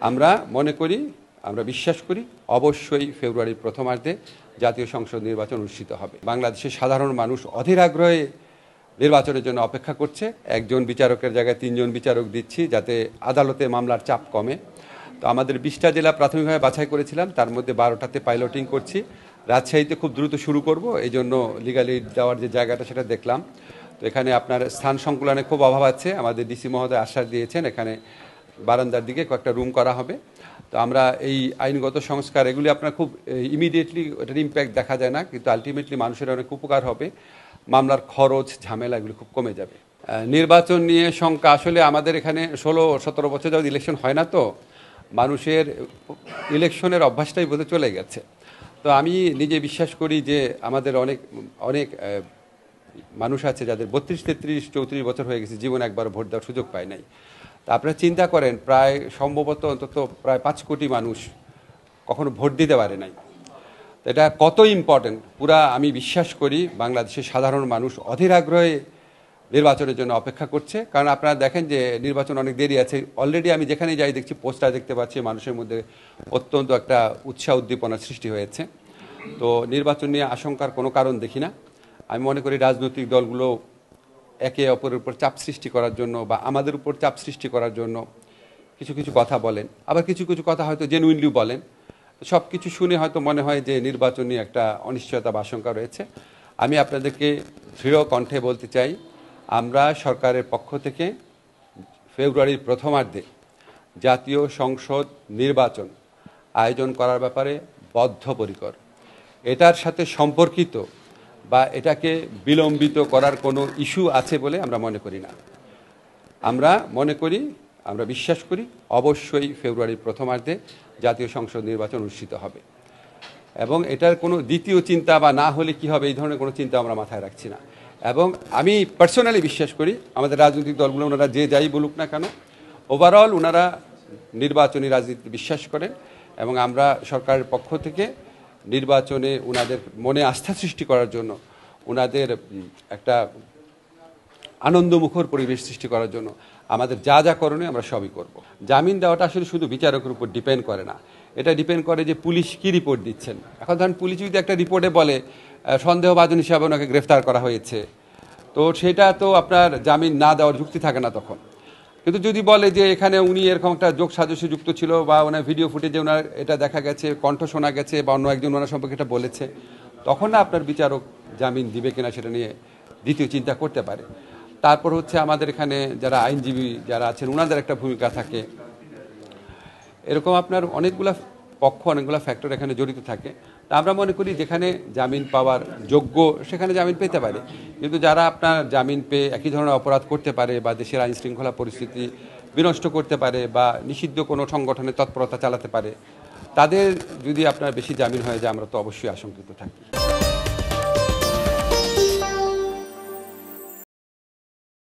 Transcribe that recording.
আমরা মনে করি, আমরা বিশ্বাস করি অবশ্যই ফেব্রুয়ারির প্রথমার্ধে জাতীয় সংসদ নির্বাচন অনুষ্ঠিত হবে। বাংলাদেশের সাধারণ মানুষ অধীর আগ্রহে নির্বাচনের জন্য অপেক্ষা করছে। একজন বিচারকের জায়গায় 3 জন বিচারক দিচ্ছি যাতে আদালতে মামলার চাপ কমে। তো আমাদের 20টা জেলা প্রাথমিকভাবে বাছাই করেছিলাম, তার মধ্যে 12টাতে পাইলটিং করছি। রাজশাহীতে খুব দ্রুত শুরু করব, এই জন্য লিগালি দেওয়ার যে জায়গাটা সেটা দেখলাম। তো এখানে আপনার স্থান সংকুলনে খুব অভাব আছে, আমাদের ডিসি মহোদয় আশ্বাস দিয়েছেন এখানে বারান্দার দিকে কয়েকটা রুম করা হবে। তো আমরা এই আইনগত সংস্কার এগুলি আপনার খুব ইমিডিয়েটলি এটার ইম্প্যাক্ট দেখা যায় না, কিন্তু আলটিমেটলি মানুষের অনেক উপকার হবে। মামলার খরচ ঝামেলা এগুলি খুব কমে যাবে। নির্বাচন নিয়ে শঙ্কা, আসলে আমাদের এখানে 16-17 বছর যাবত ইলেকশন হয় না, তো মানুষের ইলেকশনের অভ্যাসটাই বোধহয় চলে গেছে। তো আমি নিজে বিশ্বাস করি যে আমাদের অনেক অনেক মানুষ আছে যাদের 32, 33, 34 বছর হয়ে গেছে, জীবনে একবার ভোট দেওয়ার সুযোগ পায় নাই। তা আপনারা চিন্তা করেন, প্রায় সম্ভবত অন্তত প্রায় 5 কোটি মানুষ কখনো ভোট দিতে পারে নাই। এটা কত ইম্পর্টেন্ট পুরা আমি বিশ্বাস করি বাংলাদেশের সাধারণ মানুষ অধীর আগ্রহে নির্বাচনের জন্য অপেক্ষা করছে। কারণ আপনারা দেখেন যে নির্বাচন অনেক দেরি আছে। অলরেডি আমি যেখানে যাই দেখছি পোস্টার দেখতে পাচ্ছি, মানুষের মধ্যে অত্যন্ত একটা উৎসাহ উদ্দীপনার সৃষ্টি হয়েছে। তো নির্বাচন নিয়ে আশঙ্কার কোনো কারণ দেখি না। আমি মনে করি রাজনৈতিক দলগুলো একে অপরের উপর চাপ সৃষ্টি করার জন্য বা আমাদের উপর চাপ সৃষ্টি করার জন্য কিছু কিছু কথা বলেন, আবার কিছু কিছু কথা হয়তো জেনুইনলি বলেন। সব কিছু শুনে হয়তো মনে হয় যে নির্বাচন নিয়ে একটা অনিশ্চয়তা বা আশঙ্কা রয়েছে। আমি আপনাদেরকে দৃঢ় কণ্ঠে বলতে চাই, আমরা সরকারের পক্ষ থেকে ফেব্রুয়ারির প্রথমার্ধে জাতীয় সংসদ নির্বাচন আয়োজন করার ব্যাপারে বদ্ধপরিকর। এটার সাথে সম্পর্কিত বা এটাকে বিলম্বিত করার কোনো ইস্যু আছে বলে আমরা মনে করি না। আমরা মনে করি, আমরা বিশ্বাস করি অবশ্যই ফেব্রুয়ারির প্রথমার্ধে জাতীয় সংসদ নির্বাচন অনুষ্ঠিত হবে, এবং এটার কোনো দ্বিতীয় চিন্তা বা না হলে কি হবে এই ধরনের কোনো চিন্তা আমরা মাথায় রাখছি না। এবং আমি পার্সোনালি বিশ্বাস করি আমাদের রাজনৈতিক দলগুলো ওনারা যে যাই বলুক না কেন, ওভারঅল ওনারা নির্বাচনী রাজনীতি বিশ্বাস করেন, এবং আমরা সরকারের পক্ষ থেকে নির্বাচনে ওনাদের মনে আস্থা সৃষ্টি করার জন্য, ওনাদের একটা আনন্দমুখর পরিবেশ সৃষ্টি করার জন্য আমাদের যা যা করণীয় আমরা সবই করব। জামিন দেওয়াটা আসলে শুধু বিচারকের উপর ডিপেন্ড করে না, এটা ডিপেন্ড করে যে পুলিশ কি রিপোর্ট দিচ্ছেন। এখন ধরেন পুলিশ যদি একটা রিপোর্টে বলে সন্দেহভাজন হিসাবে ওনাকে গ্রেফতার করা হয়েছে, তো সেটা তো আপনার জামিন না দেওয়ার যুক্তি থাকে না তখন। কিন্তু যদি বলে যে এখানে উনি এরকম একটা যোগ সাজসে যুক্ত ছিল, বা ওনার ভিডিও ফুটেজে ওনার এটা দেখা গেছে, কণ্ঠ শোনা গেছে, বা অন্য একজন ওনার সম্পর্কে এটা বলেছে, তখন না আপনার বিচারক জামিন দিবে কিনা সেটা নিয়ে দ্বিতীয় চিন্তা করতে পারে। তারপর হচ্ছে আমাদের এখানে যারা আইনজীবী যারা আছেন ওনাদের একটা ভূমিকা থাকে। এরকম আপনার অনেকগুলা পক্ষ, অনেকগুলো ফ্যাক্টর এখানে জড়িত থাকে। তা আমরা মনে করি যেখানে জামিন পাওয়ার যোগ্য সেখানে জামিন পেতে পারে, কিন্তু যারা আপনার জামিন পেয়ে একই ধরনের অপরাধ করতে পারে বা দেশের আইন শৃঙ্খলা পরিস্থিতি বিনষ্ট করতে পারে বা নিষিদ্ধ কোনো সংগঠনের তৎপরতা চালাতে পারে, তাদের যদি আপনার বেশি জামিন হয়ে যায় আমরা তো অবশ্যই আশঙ্কিত থাকি।